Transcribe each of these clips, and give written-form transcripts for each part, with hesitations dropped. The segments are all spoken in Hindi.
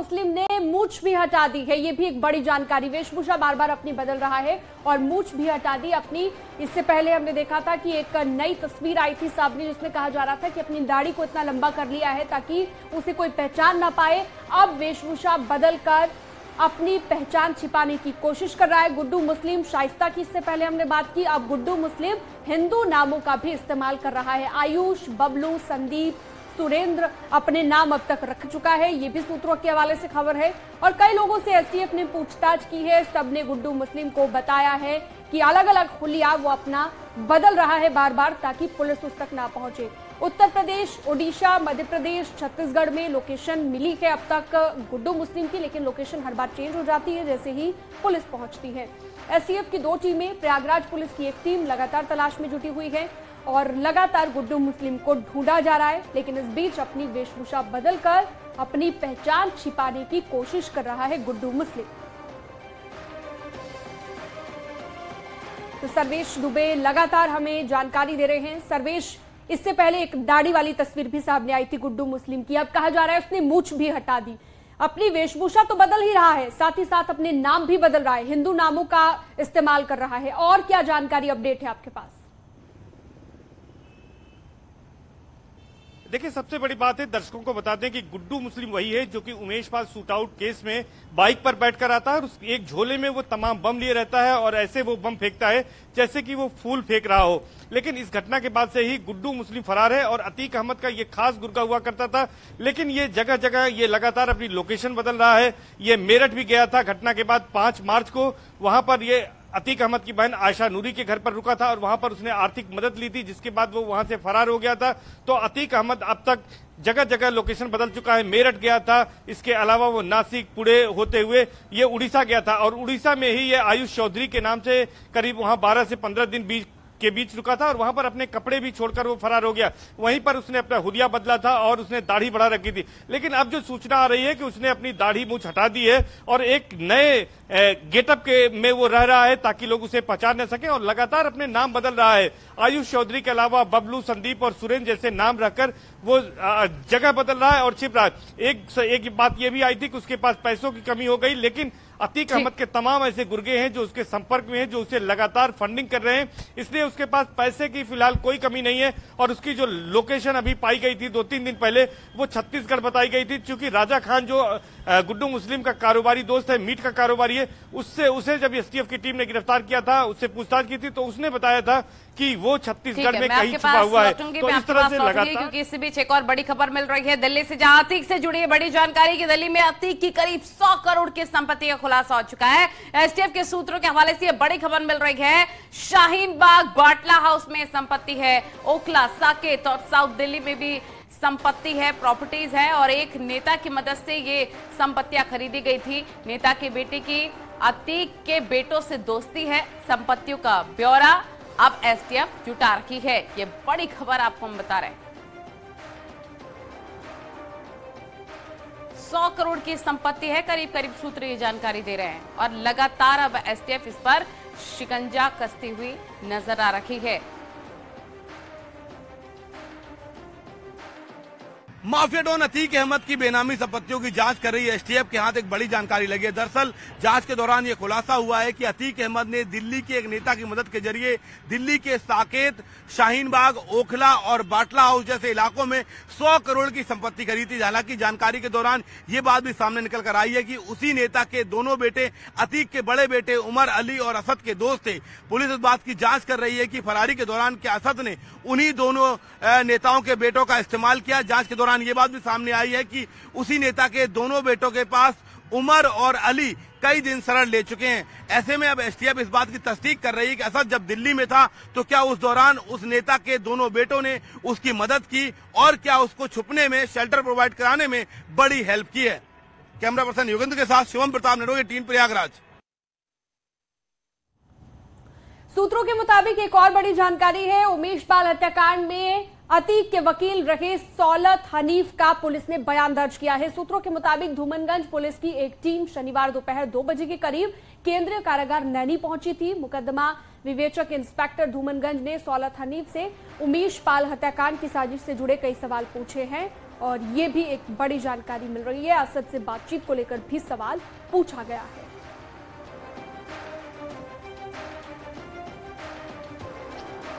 मुस्लिम ने मूंछ भी हटा दी है, ये भी एक बड़ी जानकारी। वेशभूषा बार बार अपनी बदल रहा है और मूंछ भी हटा दी अपनी। इससे पहले हमने देखा था कि एक नई तस्वीर आई थी सामने, जिसमें कहा जा रहा था कि अपनी दाढ़ी को इतना लंबा कर लिया है ताकि उसे कोई पहचान ना पाए। अब वेशभूषा बदल कर अपनी पहचान छिपाने की कोशिश कर रहा है। गुड्डू मुस्लिम शाइस्ता की इससे पहले हमने बात की, अब गुड्डू मुस्लिम हिंदू नामों का भी इस्तेमाल कर रहा है। आयुष, बबलू, संदीप, सुरेंद्र अपने नाम अब तक रख चुका है, ये भी सूत्रों के हवाले से खबर है। और कई लोगों से एसटीएफ ने पूछताछ की है, सबने गुड्डू मुस्लिम को बताया है कि अलग अलग हुलिया वो अपना बदल रहा है बार बार ताकि पुलिस उस तक ना पहुंचे। उत्तर प्रदेश, ओडिशा, मध्य प्रदेश, छत्तीसगढ़ में लोकेशन मिली है अब तक गुड्डू मुस्लिम की, लेकिन लोकेशन हर बार चेंज हो जाती है जैसे ही पुलिस पहुंचती है। एसटीएफ की 2 टीमें, प्रयागराज पुलिस की एक टीम लगातार तलाश में जुटी हुई है और लगातार गुड्डू मुस्लिम को ढूंढा जा रहा है, लेकिन इस बीच अपनी वेशभूषा बदलकर अपनी पहचान छिपाने की कोशिश कर रहा है गुड्डू मुस्लिम। तो सर्वेश दुबे लगातार हमें जानकारी दे रहे हैं। सर्वेश, इससे पहले एक दाढ़ी वाली तस्वीर भी सामने आई थी गुड्डू मुस्लिम की, अब कहा जा रहा है उसने मूंछ भी हटा दी। अपनी वेशभूषा तो बदल ही रहा है, साथ ही साथ अपने नाम भी बदल रहा है, हिंदू नामों का इस्तेमाल कर रहा है। और क्या जानकारी अपडेट है आपके पास? देखिए, सबसे बड़ी बात है, दर्शकों को बता दें कि गुड्डू मुस्लिम वही है जो कि Umesh Pal shoot out case में बाइक पर बैठकर आता है और उस एक झोले में वो तमाम बम लिए रहता है और ऐसे वो बम फेंकता है जैसे कि वो फूल फेंक रहा हो। लेकिन इस घटना के बाद से ही गुड्डू मुस्लिम फरार है और अतीक अहमद का ये खास गुर्गा हुआ करता था, लेकिन ये जगह जगह ये लगातार अपनी लोकेशन बदल रहा है। ये मेरठ भी गया था घटना के बाद 5 मार्च को, वहां पर ये अतीक अहमद की बहन आयशा नूरी के घर पर रुका था और वहां पर उसने आर्थिक मदद ली थी, जिसके बाद वो वहां से फरार हो गया था। तो अतीक अहमद अब तक जगह जगह लोकेशन बदल चुका है। मेरठ गया था, इसके अलावा वो नासिक, पुणे होते हुए ये उड़ीसा गया था और उड़ीसा में ही ये आयुष चौधरी के नाम से करीब वहां 12 से 15 दिन के बीच रुका था और वहां पर अपने कपड़े भी छोड़कर वो फरार हो गया। वहीं पर उसने अपना हुलिया बदला था और उसने दाढ़ी बढ़ा रखी थी। लेकिन अब जो सूचना आ रही है कि उसने अपनी दाढ़ी मूंछ हटा दी है और एक नए गेटअप के में वो रह रहा है ताकि लोग उसे पहचान न सके और लगातार अपने नाम बदल रहा है। आयुष चौधरी के अलावा बबलू, संदीप और सुरेंद्र जैसे नाम रखकर वो जगह बदल रहा है और छिप रहा है। एक बात ये भी आई थी कि उसके पास पैसों की कमी हो गई, लेकिन अतीक अहमद के तमाम ऐसे गुर्गे हैं जो उसके संपर्क में हैं, जो उसे लगातार फंडिंग कर रहे हैं, इसलिए उसके पास पैसे की फिलहाल कोई कमी नहीं है। और उसकी जो लोकेशन अभी पाई गई थी 2-3 दिन पहले, वो छत्तीसगढ़ बताई गई थी, क्योंकि राजा खान जो गुड्डू मुस्लिम का कारोबारी दोस्त है, मीट का कारोबारी है, उसे जब एसटीएफ की टीम ने गिरफ्तार किया था, उससे पूछताछ की थी, तो उसने बताया था कि वो छत्तीसगढ़ में कहीं छुपा हुआ है। तो इस तरह से लगातार, क्योंकि इस बीच एक और बड़ी खबर मिल रही है दिल्ली से, जहां अतीक से जुड़ी है बड़ी जानकारी कि दिल्ली में अतीक की करीब 100 करोड़ की संपत्ति का खुलासा हो चुका है। एसटीएफ के सूत्रों के हवाले से यह बड़ी खबर मिल रही है। शाहीन बाग बाटला हाउस में संपत्ति है, ओखला, साकेत और साउथ दिल्ली में भी संपत्ति है, प्रॉपर्टीज है और एक नेता की मदद से ये संपत्तियां खरीदी गई थी। नेता के बेटे की अतीक के बेटों से दोस्ती है। संपत्तियों का ब्यौरा अब एसटीएफ जुटा रखी है। ये बड़ी खबर आपको हम बता रहे हैं। 100 करोड़ की संपत्ति है, करीब करीब सूत्र ये जानकारी दे रहे हैं और लगातार अब एसटीएफ इस पर शिकंजा कसती हुई नजर आ रही है। माफिया डॉन अतीक अहमद की बेनामी संपत्तियों की जांच कर रही है एसटीएफ के हाथ एक बड़ी जानकारी लगी है। दरअसल जांच के दौरान यह खुलासा हुआ है कि अतीक अहमद ने दिल्ली के एक नेता की मदद के जरिए दिल्ली के साकेत, शाहीन बाग, ओखला और बाटला हाउस जैसे इलाकों में 100 करोड़ की संपत्ति खरीदी थी। हालांकि जानकारी के दौरान ये बात भी सामने निकल कर आई है कि उसी नेता के दोनों बेटे, अतीक के बड़े बेटे उमर अली और असद के दोस्त थे। पुलिस इस बात की जांच कर रही है कि फरारी के दौरान क्या असद ने उन्हीं दोनों नेताओं के बेटों का इस्तेमाल किया। जांच के दौरान ये बात भी सामने आई है कि उसी नेता के दोनों बेटों के पास उमर और अली कई दिन शरण ले चुके हैं। ऐसे में अब एसटीएफ इस बात की तस्दीक कर रही है कि असद जब दिल्ली में था तो क्या उस दौरान उस नेता के दोनों बेटों ने उसकी मदद की और क्या उसको छुपने में, शेल्टर प्रोवाइड कराने में बड़ी हेल्प की है। कैमरा पर्सन योगेंद्र के साथ शिवम प्रताप नेरोगे, टीम प्रयागराज। सूत्रों के मुताबिक एक और बड़ी जानकारी है, उमेश पाल हत्याकांड में अतीक के वकील रहे सौलत हनीफ का पुलिस ने बयान दर्ज किया है। सूत्रों के मुताबिक धूमनगंज पुलिस की एक टीम शनिवार दोपहर 2 बजे के करीब केंद्रीय कारागार नैनी पहुंची थी। मुकदमा विवेचक इंस्पेक्टर धूमनगंज ने सौलत हनीफ से उमेश पाल हत्याकांड की साजिश से जुड़े कई सवाल पूछे हैं और ये भी एक बड़ी जानकारी मिल रही है। असद से बातचीत को लेकर भी सवाल पूछा गया है।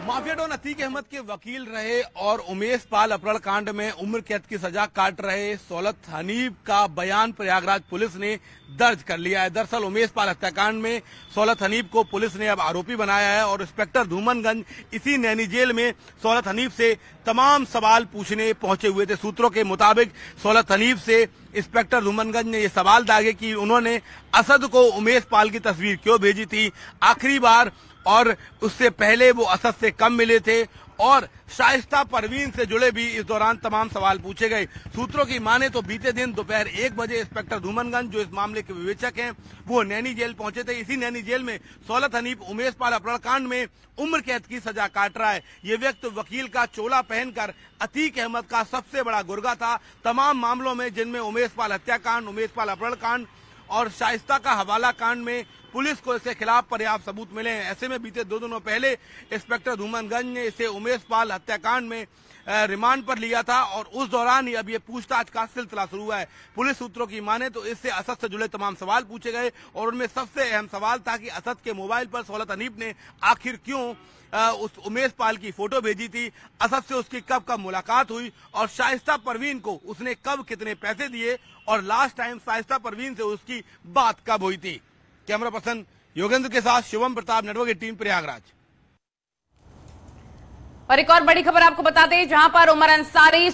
माफिया डॉन अतीक अहमद के वकील रहे और उमेश पाल अपहरण कांड में उम्र कैद की सजा काट रहे सौलत हनीफ का बयान प्रयागराज पुलिस ने दर्ज कर लिया है। दरअसल उमेश पाल हत्याकांड में सौलत हनीफ को पुलिस ने अब आरोपी बनाया है और इंस्पेक्टर धूमनगंज इसी नैनी जेल में सौलत हनीफ से तमाम सवाल पूछने पहुंचे हुए थे। सूत्रों के मुताबिक सौलत हनीफ से इंस्पेक्टर धूमनगंज ने ये सवाल दागे कि उन्होंने असद को उमेश पाल की तस्वीर क्यों भेजी थी, आखिरी बार और उससे पहले वो असद से कम मिले थे, और शाइस्ता परवीन से जुड़े भी इस दौरान तमाम सवाल पूछे गए। सूत्रों की माने तो बीते दिन दोपहर 1 बजे इंस्पेक्टर धूमनगंज जो इस मामले के विवेचक हैं वो नैनी जेल पहुंचे थे। इसी नैनी जेल में सौलत हनीफ उमेश पाल अपहरण कांड में उम्र कैद की सजा काट रहा है। ये व्यक्ति वकील का चोला पहनकर अतीक अहमद का सबसे बड़ा गुर्गा था तमाम मामलों में, जिनमें उमेश पाल हत्याकांड, उमेश पाल अपहरण कांड और शाइस्ता का हवाला कांड में पुलिस को इसके खिलाफ पर्याप्त सबूत मिले हैं। ऐसे में बीते 2 दिनों पहले इंस्पेक्टर धूमनगंज ने इसे उमेश पाल हत्याकांड में रिमांड पर लिया था और उस दौरान ही अब ये पूछताछ का सिलसिला शुरू हुआ है। पुलिस सूत्रों की माने तो इससे असद से जुड़े तमाम सवाल पूछे गए और उनमें सबसे अहम सवाल था कि असद के मोबाइल पर सौलत हनीफ ने आखिर क्यों उस उमेश पाल की फोटो भेजी थी, असद से उसकी कब कब मुलाकात हुई और शाइस्ता परवीन को उसने कब कितने पैसे दिए और लास्ट टाइम शाइस्ता परवीन से उसकी बात कब हुई थी। कैमरा पर्सन योगेंद्र के साथ शिवम प्रताप, नेटवर्क 18 प्रयागराज। और एक और बड़ी खबर आपको बता दें, जहां पर उमर अंसारी